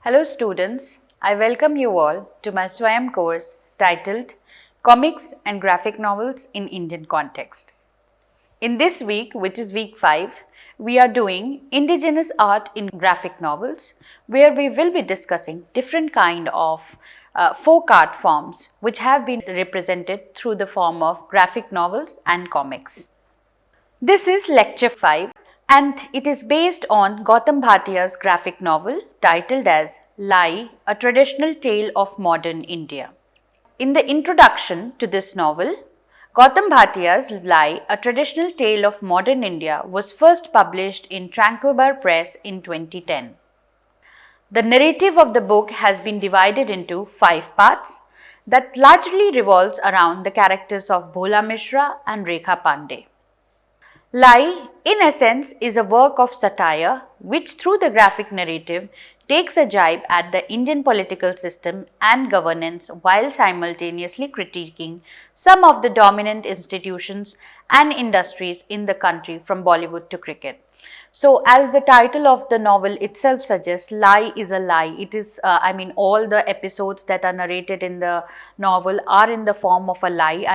Hello students, I welcome you all to my Swayam course titled Comics and Graphic Novels in Indian Context. In this week, which is week 5, we are doing indigenous art in graphic novels, where we will be discussing different kind of folk art forms which have been represented through the form of graphic novels and comics. This is lecture 5 and it is based on Gautam Bhatia's graphic novel titled as Lai, a traditional tale of modern India. In the introduction to this novel, Gautam Bhatia's Lai, a traditional tale of modern India was first published in Tranquebar Press in 2010. The narrative of the book has been divided into 5 parts that largely revolves around the characters of Bhola Mishra and Rekha Pandey. Lai, in essence, is a work of satire which through the graphic narrative takes a jibe at the Indian political system and governance while simultaneously critiquing some of the dominant institutions and industries in the country from Bollywood to cricket. So, as the title of the novel itself suggests, Lai is a lie. It is, all the episodes that are narrated in the novel are in the form of a lie.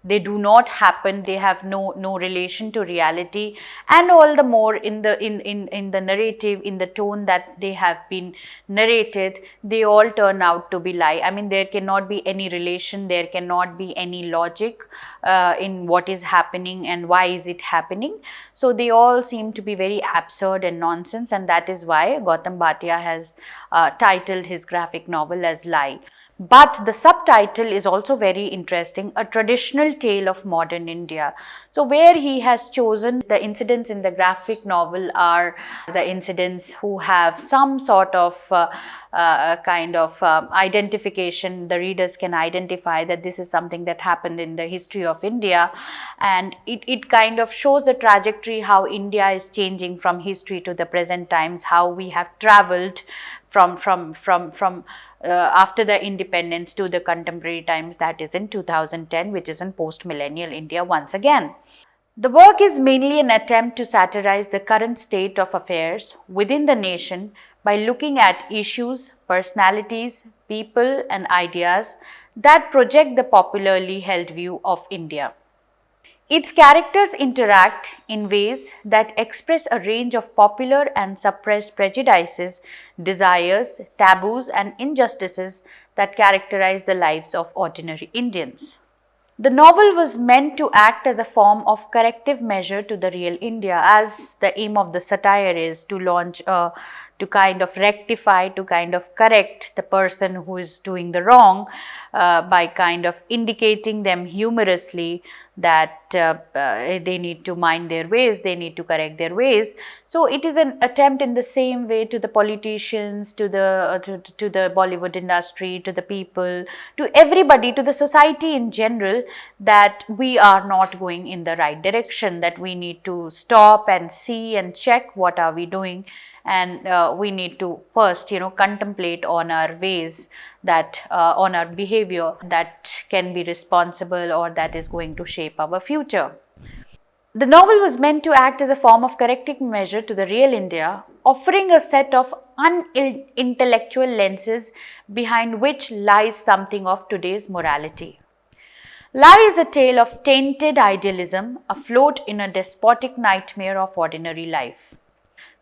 They do not happen. They have no relation to reality, and all the more in the narrative, in the tone that they have been narrated, they all turn out to be lie. There cannot be any relation. There cannot be any logic in what is happening and why is it happening. So they all seem to be very absurd and nonsense, and that is why Gautam Bhatia has titled his graphic novel as Lai. But the subtitle is also very interesting, a traditional tale of modern India. So where he has chosen the incidents in the graphic novel are the incidents who have some sort of identification. The readers can identify that this is something that happened in the history of India, and it kind of shows the trajectory how India is changing from history to the present times, how we have traveled from after the independence to the contemporary times, that is in 2010, which is in post-millennial India once again. The work is mainly an attempt to satirize the current state of affairs within the nation by looking at issues, personalities, people and ideas that project the popularly held view of India. Its characters interact in ways that express a range of popular and suppressed prejudices, desires, taboos, and injustices that characterize the lives of ordinary Indians. The novel was meant to act as a form of corrective measure to the real India, as the aim of the satire is to launch to kind of rectify, to kind of correct the person who is doing the wrong by kind of indicating them humorously that they need to mind their ways, they need to correct their ways. So it is an attempt in the same way to the politicians, to the Bollywood industry, to the people, to everybody, to the society in general, that we are not going in the right direction, that we need to stop and see and check what are we doing. And we need to first, contemplate on our ways, that on our behavior that can be responsible or that is going to shape our future. The novel was meant to act as a form of corrective measure to the real India, offering a set of unintellectual lenses behind which lies something of today's morality. Lai is a tale of tainted idealism afloat in a despotic nightmare of ordinary life.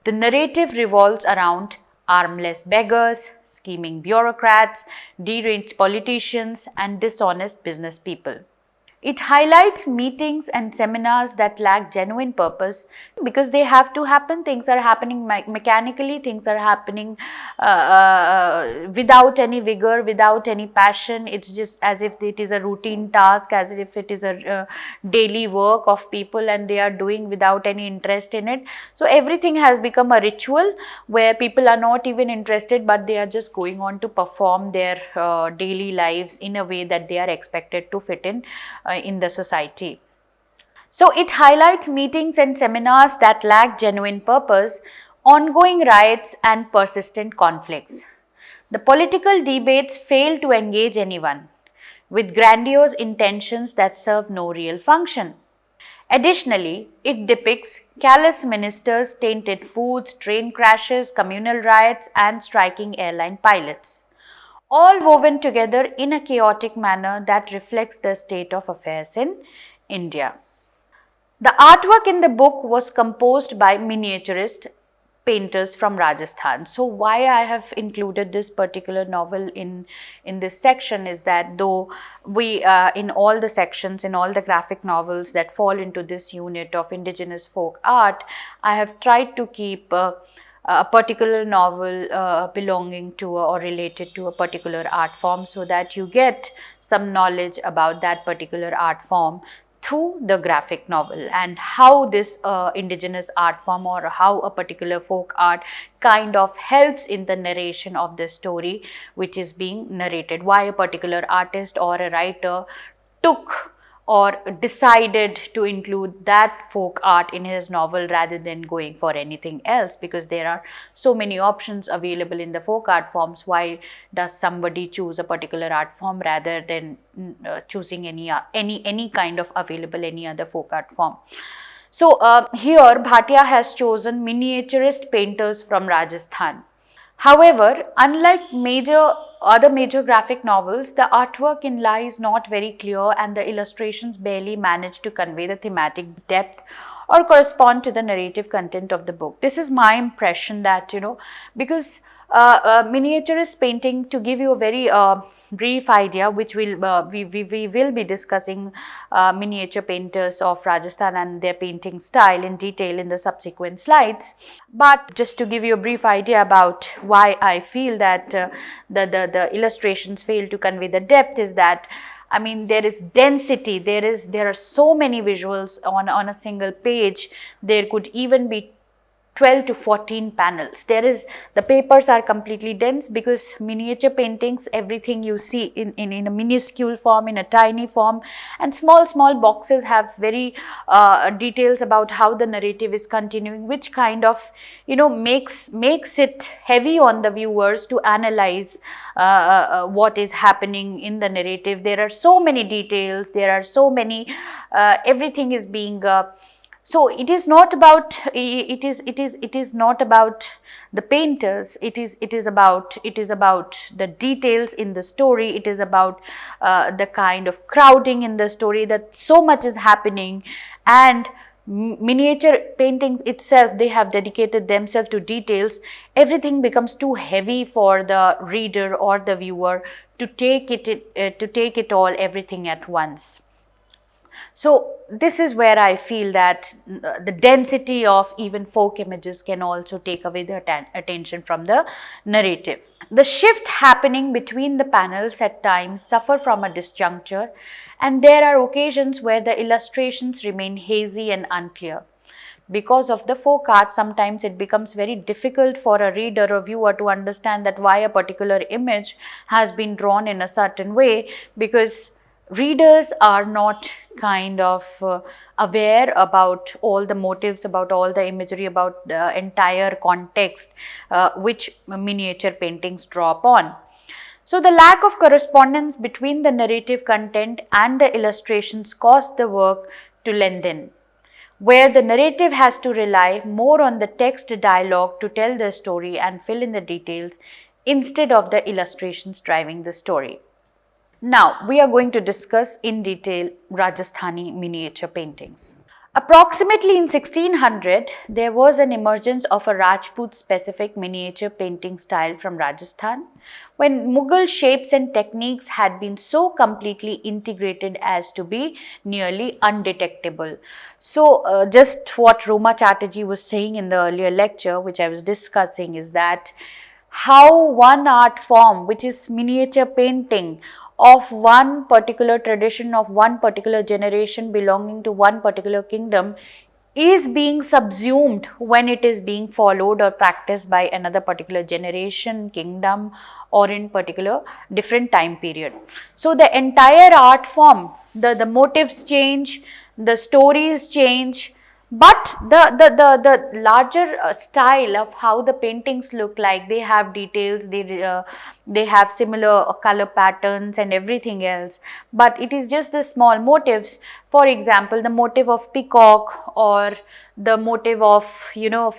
The narrative revolves around armless beggars, scheming bureaucrats, deranged politicians, and dishonest business people. It highlights meetings and seminars that lack genuine purpose because they have to happen. Things are happening mechanically, things are happening without any vigor, without any passion. It's just as if it is a routine task, as if it is a daily work of people and they are doing without any interest in it. So everything has become a ritual where people are not even interested, but they are just going on to perform their daily lives in a way that they are expected to fit in the society. So it highlights meetings and seminars that lack genuine purpose, ongoing riots and persistent conflicts. The political debates fail to engage anyone, with grandiose intentions that serve no real function. Additionally, it depicts callous ministers, tainted foods, train crashes, communal riots, and striking airline pilots, all woven together in a chaotic manner that reflects the state of affairs in India. The artwork in the book was composed by miniaturist painters from Rajasthan. So why I have included this particular novel in this section is that though we in all the sections, in all the graphic novels that fall into this unit of indigenous folk art, I have tried to keep a particular novel belonging to or related to a particular art form, so that you get some knowledge about that particular art form through the graphic novel, and how this indigenous art form or how a particular folk art kind of helps in the narration of the story which is being narrated, why a particular artist or a writer took or decided to include that folk art in his novel rather than going for anything else, because there are so many options available in the folk art forms. Why does somebody choose a particular art form rather than choosing any kind of available any other folk art form? So here Bhatia has chosen miniaturist painters from Rajasthan. However, unlike other major graphic novels, the artwork in Lie is not very clear, and the illustrations barely manage to convey the thematic depth or correspond to the narrative content of the book. This is my impression that, because miniaturist painting, to give you a very brief idea, which we will be discussing miniature painters of Rajasthan and their painting style in detail in the subsequent slides. But just to give you a brief idea about why I feel that the illustrations fail to convey the depth is that, I mean, there is density, there are so many visuals on a single page. There could even be 12 to 14 panels. The papers are completely dense, because miniature paintings, everything you see in a minuscule form, in a tiny form, and small boxes have very details about how the narrative is continuing, which kind of makes it heavy on the viewers to analyze what is happening in the narrative. There are so many details, there are so many everything is being so it is not about the painters. It is about the details in the story. It is about the kind of crowding in the story, that so much is happening, and miniature paintings itself, they have dedicated themselves to details. Everything becomes too heavy for the reader or the viewer to take it all, everything at once. So this is where I feel that the density of even folk images can also take away the attention from the narrative. The shift happening between the panels at times suffer from a disjuncture, and there are occasions where the illustrations remain hazy and unclear. Because of the folk art, sometimes it becomes very difficult for a reader or viewer to understand that why a particular image has been drawn in a certain way, because readers are not kind of aware about all the motives, about all the imagery, about the entire context which miniature paintings draw upon. So the lack of correspondence between the narrative content and the illustrations cause the work to lengthen, where the narrative has to rely more on the text dialogue to tell the story and fill in the details, instead of the illustrations driving the story. Now, we are going to discuss in detail Rajasthani miniature paintings. Approximately in 1600, there was an emergence of a Rajput specific miniature painting style from Rajasthan, when Mughal shapes and techniques had been so completely integrated as to be nearly undetectable. So, just what Roma Chatterjee was saying in the earlier lecture, which I was discussing, is that how one art form, which is miniature painting, of one particular tradition, of one particular generation belonging to one particular kingdom, is being subsumed when it is being followed or practiced by another particular generation, kingdom, or in particular different time period. So the entire art form, the motives change, the stories change, But the larger style of how the paintings look like, they have details, they have similar color patterns and everything else, but it is just the small motifs. For example, the motif of peacock, or the motive of,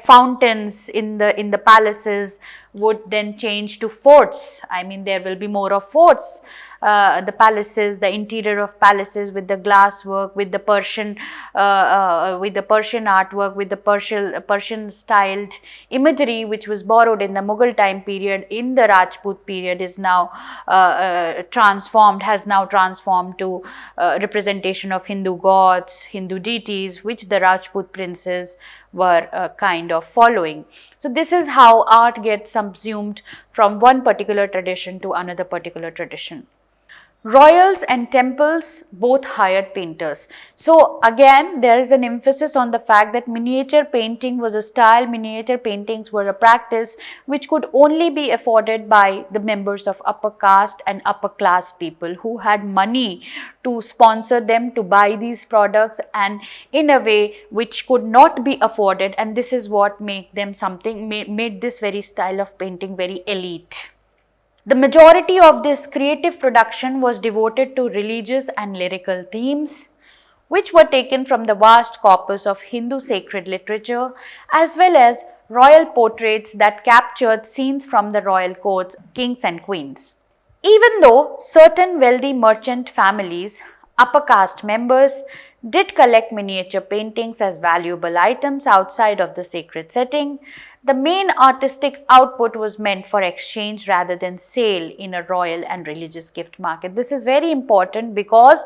fountains in the palaces would then change to forts. I mean, there will be more of forts, the palaces, the interior of palaces, with the glass work, with the Persian artwork, with the Persian styled imagery, which was borrowed in the Mughal time period, in the Rajput period, is now has now transformed to representation of Hindu gods, Hindu deities, which the Rajput princes were kind of following. So this is how art gets subsumed from one particular tradition to another particular tradition. Royals and temples both hired painters. So again, there is an emphasis on the fact that miniature painting was a style, miniature paintings were a practice which could only be afforded by the members of upper caste and upper class people who had money to sponsor them to buy these products, and in a way which could not be afforded, and this is what made this very style of painting very elite. The majority of this creative production was devoted to religious and lyrical themes, which were taken from the vast corpus of Hindu sacred literature, as well as royal portraits that captured scenes from the royal courts, kings and queens. Even though certain wealthy merchant families, upper caste members, did collect miniature paintings as valuable items outside of the sacred setting, the main artistic output was meant for exchange rather than sale in a royal and religious gift market. This is very important because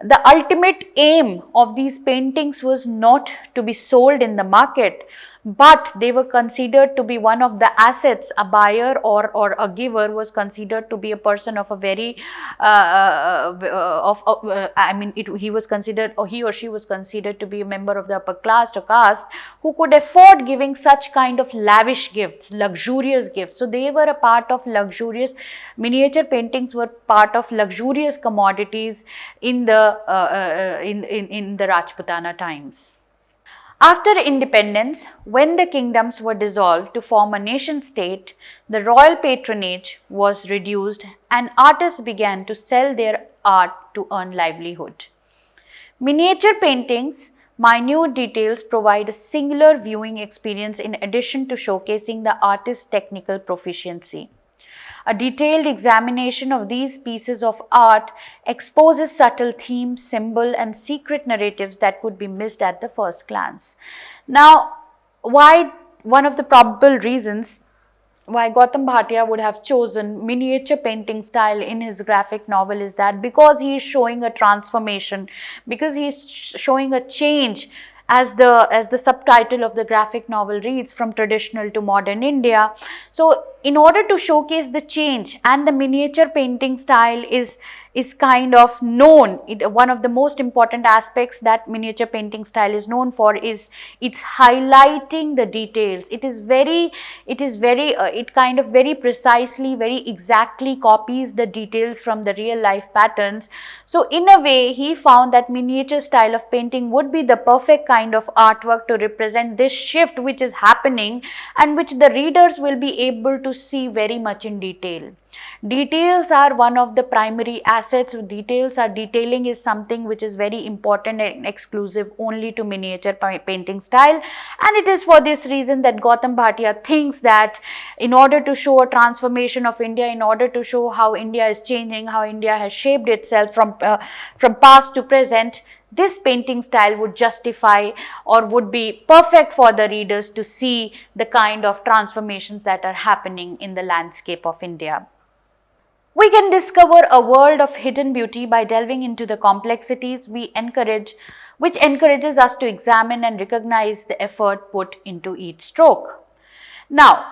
the ultimate aim of these paintings was not to be sold in the market, but they were considered to be one of the assets. A buyer or a giver was considered to be a person of a very he was considered, or he or she was considered to be a member of the upper class or caste, who could afford giving such kind of lavish gifts, luxurious gifts. So they were a part of luxurious, miniature paintings were part of luxurious commodities in the Rajputana times. After independence, when the kingdoms were dissolved to form a nation state, the royal patronage was reduced and artists began to sell their art to earn livelihood. Miniature paintings, minute details provide a singular viewing experience in addition to showcasing the artist's technical proficiency. A detailed examination of these pieces of art exposes subtle themes, symbols, and secret narratives that could be missed at the first glance. Now, one of the probable reasons why Gautam Bhatia would have chosen miniature painting style in his graphic novel is that because he is showing a transformation, because he is showing a change, as the subtitle of the graphic novel reads, from traditional to modern India. So in order to showcase the change, and the miniature painting style is kind of known, one of the most important aspects that miniature painting style is known for is it's highlighting the details. It kind of very precisely, very exactly copies the details from the real life patterns. So in a way, he found that miniature style of painting would be the perfect kind of artwork to represent this shift which is happening, and which the readers will be able to see very much in detail. Details are one of the primary assets. Detailing is something which is very important and exclusive only to miniature painting style, and it is for this reason that Gautam Bhatia thinks that in order to show a transformation of India, in order to show how India is changing, how India has shaped itself from past to present, this painting style would justify or would be perfect for the readers to see the kind of transformations that are happening in the landscape of India. We can discover a world of hidden beauty by delving into the complexities which encourages us to examine and recognize the effort put into each stroke. Now,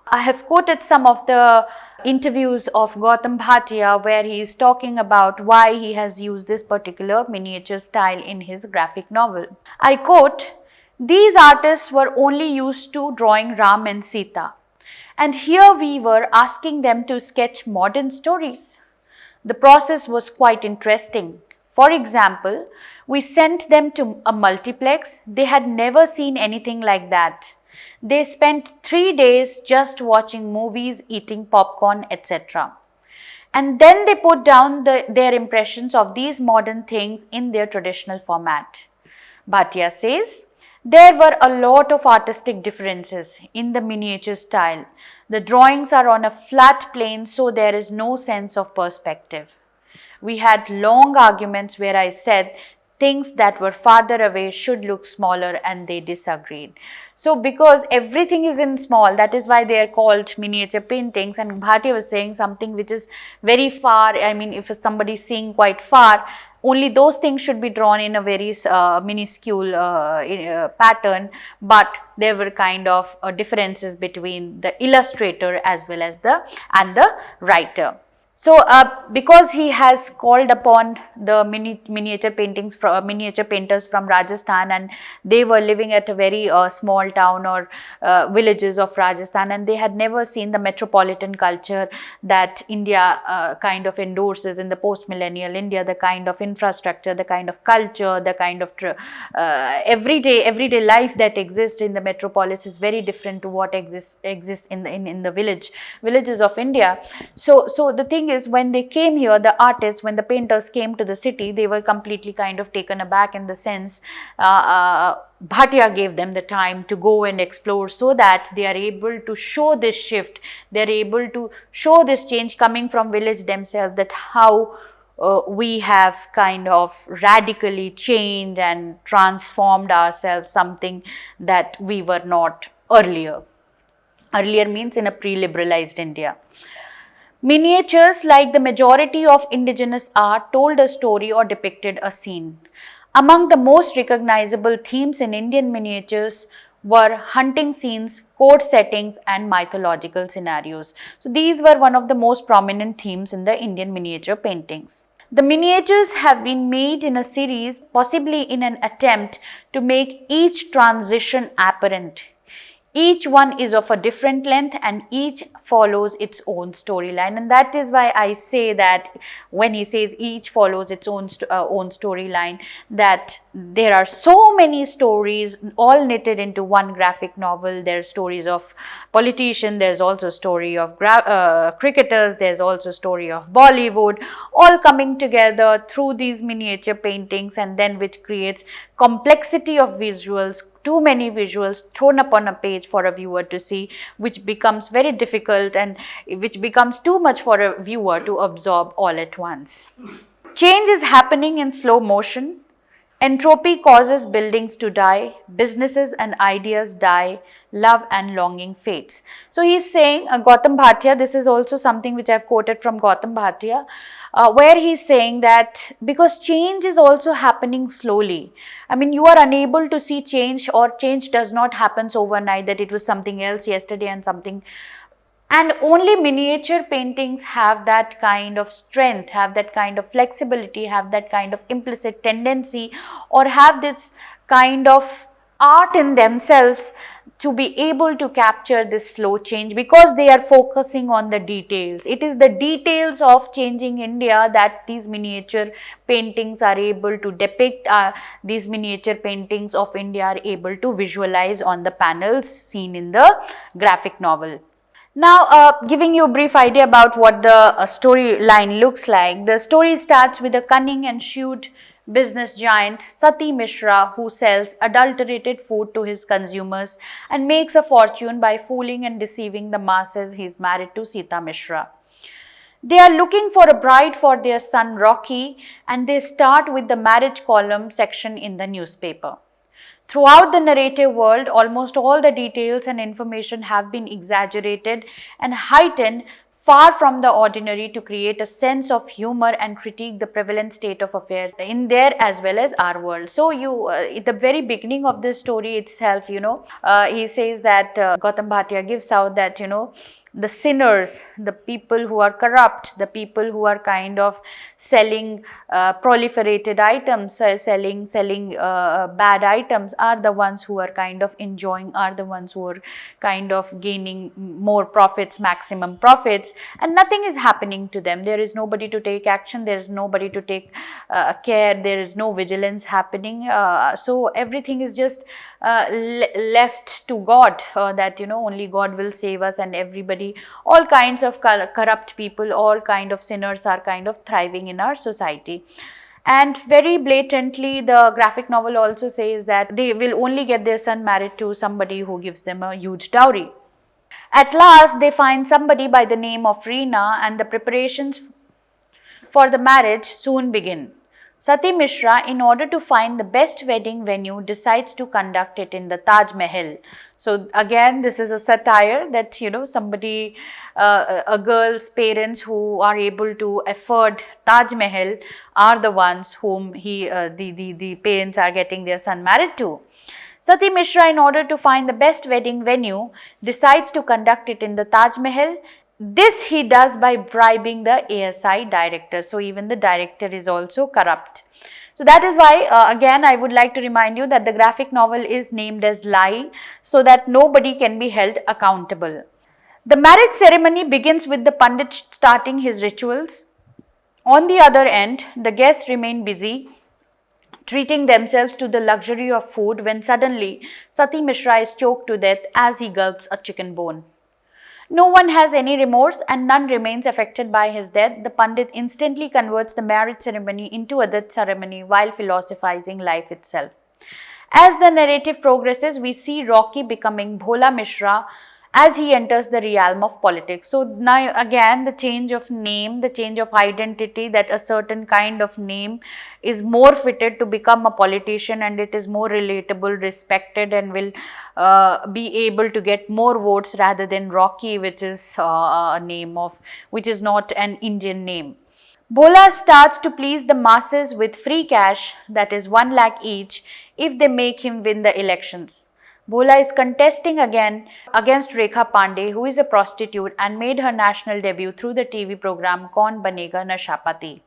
I have quoted some of the interviews of Gautam Bhatia where he is talking about why he has used this particular miniature style in his graphic novel. I quote, "These artists were only used to drawing Ram and Sita, and here we were asking them to sketch modern stories. The process was quite interesting. For example, we sent them to a multiplex. They had never seen anything like that. They spent 3 days just watching movies, eating popcorn, etc. And then they put down their impressions of these modern things in their traditional format. Bhatia says, there were a lot of artistic differences in the miniature style. The drawings are on a flat plane, so there is no sense of perspective. We had long arguments where I said things that were farther away should look smaller, and they disagreed. So because everything is in small, that is why they are called miniature paintings. And Bhatia was saying something which is very far. I mean, if somebody is seeing quite far, only those things should be drawn in a very minuscule pattern, but there were kind of differences between the illustrator as well as the writer. So, because he has called upon the miniature painters from Rajasthan, and they were living at a very small town or villages of Rajasthan, and they had never seen the metropolitan culture that India kind of endorses in the post-millennial India, the kind of infrastructure, the kind of culture, the kind of everyday life that exists in the metropolis is very different to what exists in the villages of India. So the thing is, when they came here, the artists, when the painters came to the city, they were completely kind of taken aback, in the sense Bhatia gave them the time to go and explore, so that they are able to show this shift, they are able to show this change coming from village themselves, that how we have kind of radically changed and transformed ourselves, something that we were not earlier. Earlier means in a pre-liberalized India. Miniatures, like the majority of indigenous art, told a story or depicted a scene. Among the most recognizable themes in Indian miniatures were hunting scenes, court settings, and mythological scenarios. So these were one of the most prominent themes in the Indian miniature paintings. The miniatures have been made in a series, possibly in an attempt to make each transition apparent. Each one is of a different length, and each follows its own storyline, and that is why I say that when he says each follows its own storyline, that there are so many stories all knitted into one graphic novel. There are stories of politicians, there's also a story of cricketers, there's also a story of Bollywood, all coming together through these miniature paintings, and then which creates complexity of visuals, too many visuals thrown upon a page for a viewer to see, which becomes very difficult and which becomes too much for a viewer to absorb all at once. Change is happening in slow motion. Entropy causes buildings to die, businesses and ideas die, love and longing fades. So he's saying, Gautam Bhatia, this is also something which I've quoted from Gautam Bhatia, where he's saying that because change is also happening slowly. I mean, you are unable to see change, or change does not happen overnight, that it was something else yesterday and something. And only miniature paintings have that kind of strength, have that kind of flexibility, have that kind of implicit tendency, or have this kind of art in themselves to be able to capture this slow change, because they are focusing on the details. It is the details of changing India that these miniature paintings are able to depict. These miniature paintings of India are able to visualize on the panels seen in the graphic novel. Now, giving you a brief idea about what the storyline looks like. The story starts with a cunning and shrewd business giant, Sati Mishra, who sells adulterated food to his consumers and makes a fortune by fooling and deceiving the masses. He is married to Sita Mishra. They are looking for a bride for their son Rocky, and they start with the marriage column section in the newspaper. Throughout the narrative world, almost all the details and information have been exaggerated and heightened far from the ordinary to create a sense of humor and critique the prevalent state of affairs in their as well as our world. So at the very beginning of the story itself, he says that Gautam Bhatia gives out that, the sinners, the people who are corrupt, the people who are kind of selling proliferated items, selling bad items, are the ones who are kind of enjoying, are the ones who are kind of gaining more profits, maximum profits, and nothing is happening to them. There is nobody to take action, there is nobody to take care, there is no vigilance happening. So everything is just left to God, that only God will save us, and everybody, all kinds of corrupt people, all kind of sinners are kind of thriving in our society. And very blatantly, the graphic novel also says that they will only get their son married to somebody who gives them a huge dowry. At last, they find somebody by the name of Reena, and the preparations for the marriage soon begin. Sati Mishra, in order to find the best wedding venue, decides to conduct it in the Taj Mahal. So again, this is a satire that somebody, a girl's parents who are able to afford Taj Mahal are the ones whom the parents are getting their son married to. Sati Mishra, in order to find the best wedding venue, decides to conduct it in the Taj Mahal. This he does by bribing the ASI director. So even the director is also corrupt. So that is why, again, I would like to remind you that the graphic novel is named as Lie, so that nobody can be held accountable. The marriage ceremony begins with the Pandit starting his rituals. On the other end, the guests remain busy, treating themselves to the luxury of food, when suddenly Sati Mishra is choked to death as he gulps a chicken bone. No one has any remorse and none remains affected by his death. The Pandit instantly converts the marriage ceremony into a death ceremony while philosophizing life itself. As the narrative progresses, we see Rocky becoming Bhola Mishra as he enters the realm of politics. So now again, the change of name, the change of identity, that a certain kind of name is more fitted to become a politician, and it is more relatable, respected, and will be able to get more votes rather than Rocky, which is a name of, which is not an Indian name. Bhola starts to please the masses with free cash, that is 1 lakh each, if they make him win the elections. Bhola is contesting again against Rekha Pandey, who is a prostitute and made her national debut through the TV program Kaun Banega Nashapati.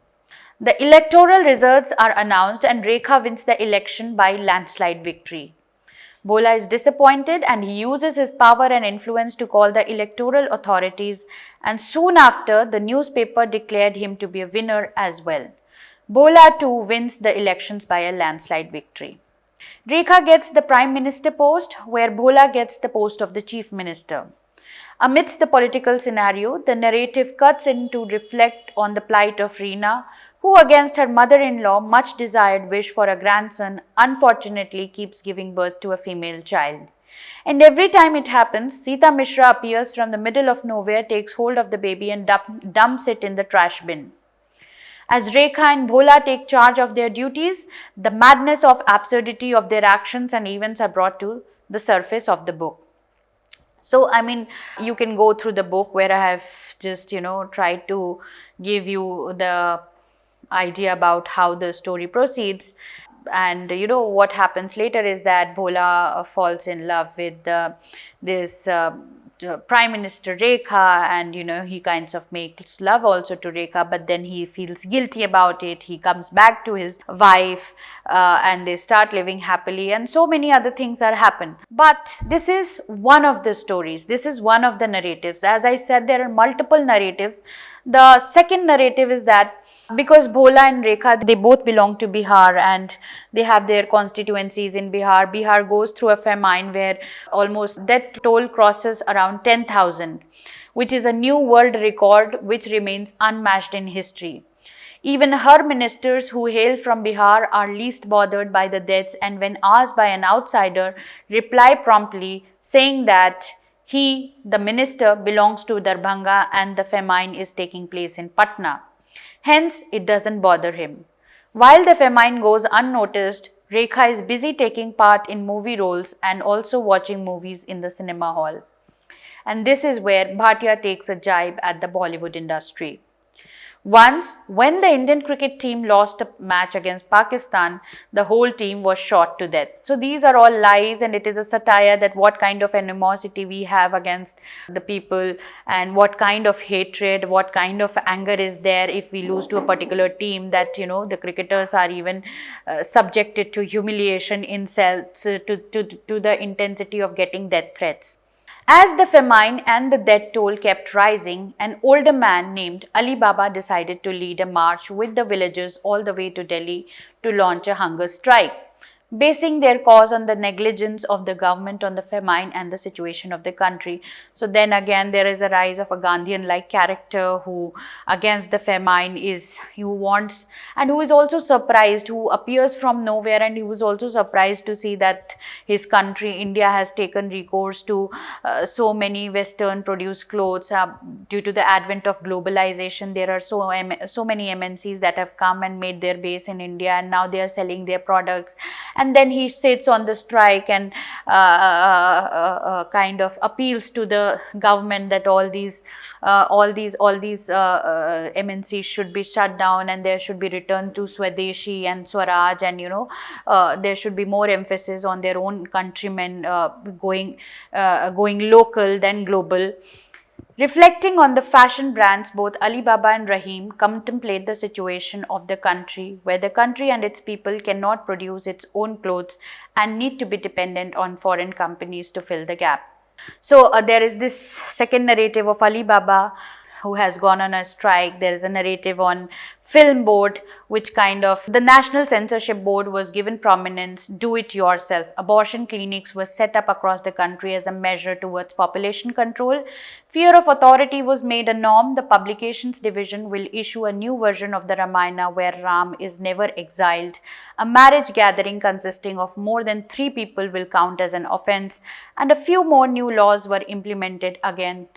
The electoral results are announced and Rekha wins the election by landslide victory. Bhola is disappointed and he uses his power and influence to call the electoral authorities, and soon after the newspaper declared him to be a winner as well. Bhola too wins the elections by a landslide victory. Rekha gets the Prime Minister post, where Bhola gets the post of the Chief Minister. Amidst the political scenario, the narrative cuts in to reflect on the plight of Reena, who against her mother-in-law much desired wish for a grandson, unfortunately keeps giving birth to a female child. And every time it happens, Sita Mishra appears from the middle of nowhere, takes hold of the baby and dumps it in the trash bin. As Rekha and Bhola take charge of their duties, the madness of absurdity of their actions and events are brought to the surface of the book. So, I mean, you can go through the book where I have just, tried to give you the idea about how the story proceeds. And what happens later is that Bhola falls in love with this Prime Minister Rekha, and he kinds of makes love also to Rekha, but then he feels guilty about it. He comes back to his wife and they start living happily, and so many other things are happen. But this is one of the stories, this is one of the narratives. As I said, there are multiple narratives. The second narrative is that because Bhola and Rekha, they both belong to Bihar and they have their constituencies in Bihar. Bihar goes through a famine where almost death toll crosses around 10,000, which is a new world record which remains unmatched in history. Even her ministers who hail from Bihar are least bothered by the deaths, and when asked by an outsider, reply promptly saying that he, the minister, belongs to Darbhanga and the famine is taking place in Patna. Hence, it doesn't bother him. While the famine goes unnoticed, Rekha is busy taking part in movie roles and also watching movies in the cinema hall. And this is where Bhatia takes a jibe at the Bollywood industry. Once, when the Indian cricket team lost a match against Pakistan, the whole team was shot to death. So these are all lies, and it is a satire that what kind of animosity we have against the people, and what kind of hatred, what kind of anger is there if we lose to a particular team, that the cricketers are even subjected to humiliation, insults, to the intensity of getting death threats. As the famine and the death toll kept rising, an older man named Ali Baba decided to lead a march with the villagers all the way to Delhi to launch a hunger strike, basing their cause on the negligence of the government on the famine and the situation of the country. So then again, there is a rise of a Gandhian-like character who, against the famine, who wants, and who is also surprised, who appears from nowhere, and he was also surprised to see that his country, India, has taken recourse to so many Western produced clothes. Due to the advent of globalization, there are so many MNCs that have come and made their base in India, and now they are selling their products. And then he sits on the strike and kind of appeals to the government that all these MNCs should be shut down, and there should be return to Swadeshi and Swaraj, and there should be more emphasis on their own countrymen, going local than global. Reflecting on the fashion brands, both Alibaba and Rahim contemplate the situation of the country, where the country and its people cannot produce its own clothes and need to be dependent on foreign companies to fill the gap. So there is this second narrative of Alibaba, who has gone on a strike. There is a narrative on film board, which kind of, the National Censorship Board was given prominence. Do it yourself. Abortion clinics were set up across the country as a measure towards population control. Fear of authority was made a norm. The publications division will issue a new version of the Ramayana where Ram is never exiled. A marriage gathering consisting of more than 3 people will count as an offense, and a few more new laws were implemented again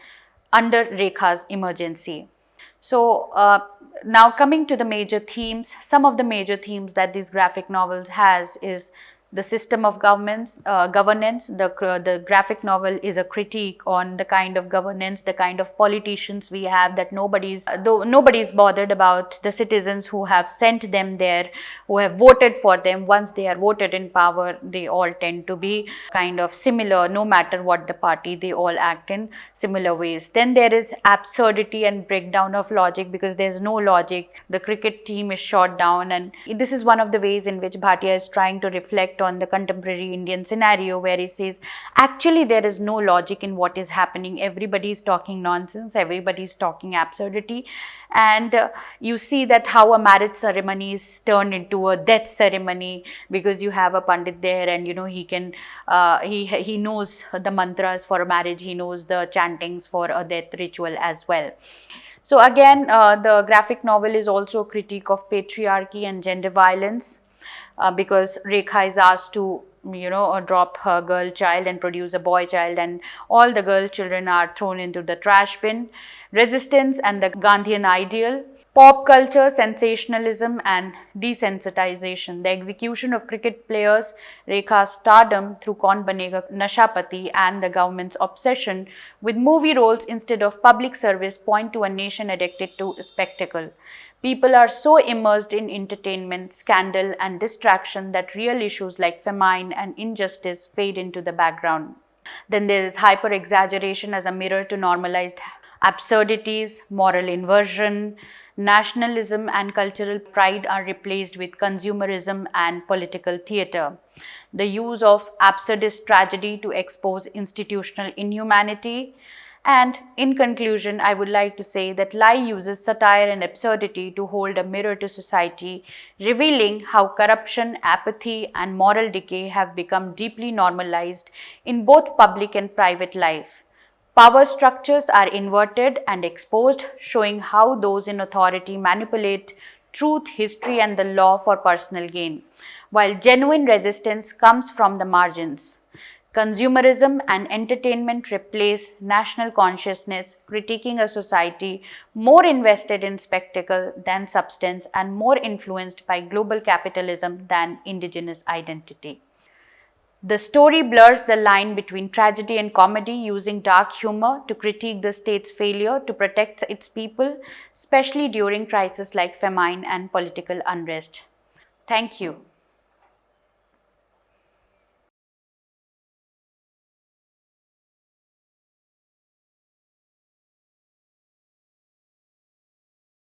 under Rekha's emergency. So now coming to the major themes, some of the major themes that these graphic novels has is the system of governance. The graphic novel is a critique on the kind of governance, the kind of politicians we have, that nobody's bothered about the citizens who have sent them there, who have voted for them. Once they are voted in power, they all tend to be kind of similar, no matter what the party, they all act in similar ways. Then there is absurdity and breakdown of logic, because there's no logic. The cricket team is shot down, and this is one of the ways in which Bhatia is trying to reflect on the contemporary Indian scenario, where he says actually there is no logic in what is happening. Everybody is talking nonsense, everybody is talking absurdity, and you see that how a marriage ceremony is turned into a death ceremony, because you have a pandit there, and he can he knows the mantras for a marriage, he knows the chantings for a death ritual as well. So again, the graphic novel is also a critique of patriarchy and gender violence, because Rekha is asked to drop her girl child and produce a boy child, and all the girl children are thrown into the trash bin. Resistance and the Gandhian ideal. Pop culture, sensationalism and desensitization. The execution of cricket players, Rekha's stardom through Kaun Banega Nashapati, and the government's obsession with movie roles instead of public service point to a nation addicted to spectacle. People are so immersed in entertainment, scandal and distraction that real issues like famine and injustice fade into the background. Then there is hyper-exaggeration as a mirror to normalized absurdities, moral inversion. Nationalism and cultural pride are replaced with consumerism and political theatre. The use of absurdist tragedy to expose institutional inhumanity. And in conclusion, I would like to say that Lai uses satire and absurdity to hold a mirror to society, revealing how corruption, apathy, and moral decay have become deeply normalized in both public and private life. Power structures are inverted and exposed, showing how those in authority manipulate truth, history, and the law for personal gain, while genuine resistance comes from the margins. Consumerism and entertainment replace national consciousness, critiquing a society more invested in spectacle than substance and more influenced by global capitalism than indigenous identity. The story blurs the line between tragedy and comedy, using dark humor to critique the state's failure to protect its people, especially during crises like famine and political unrest. Thank you.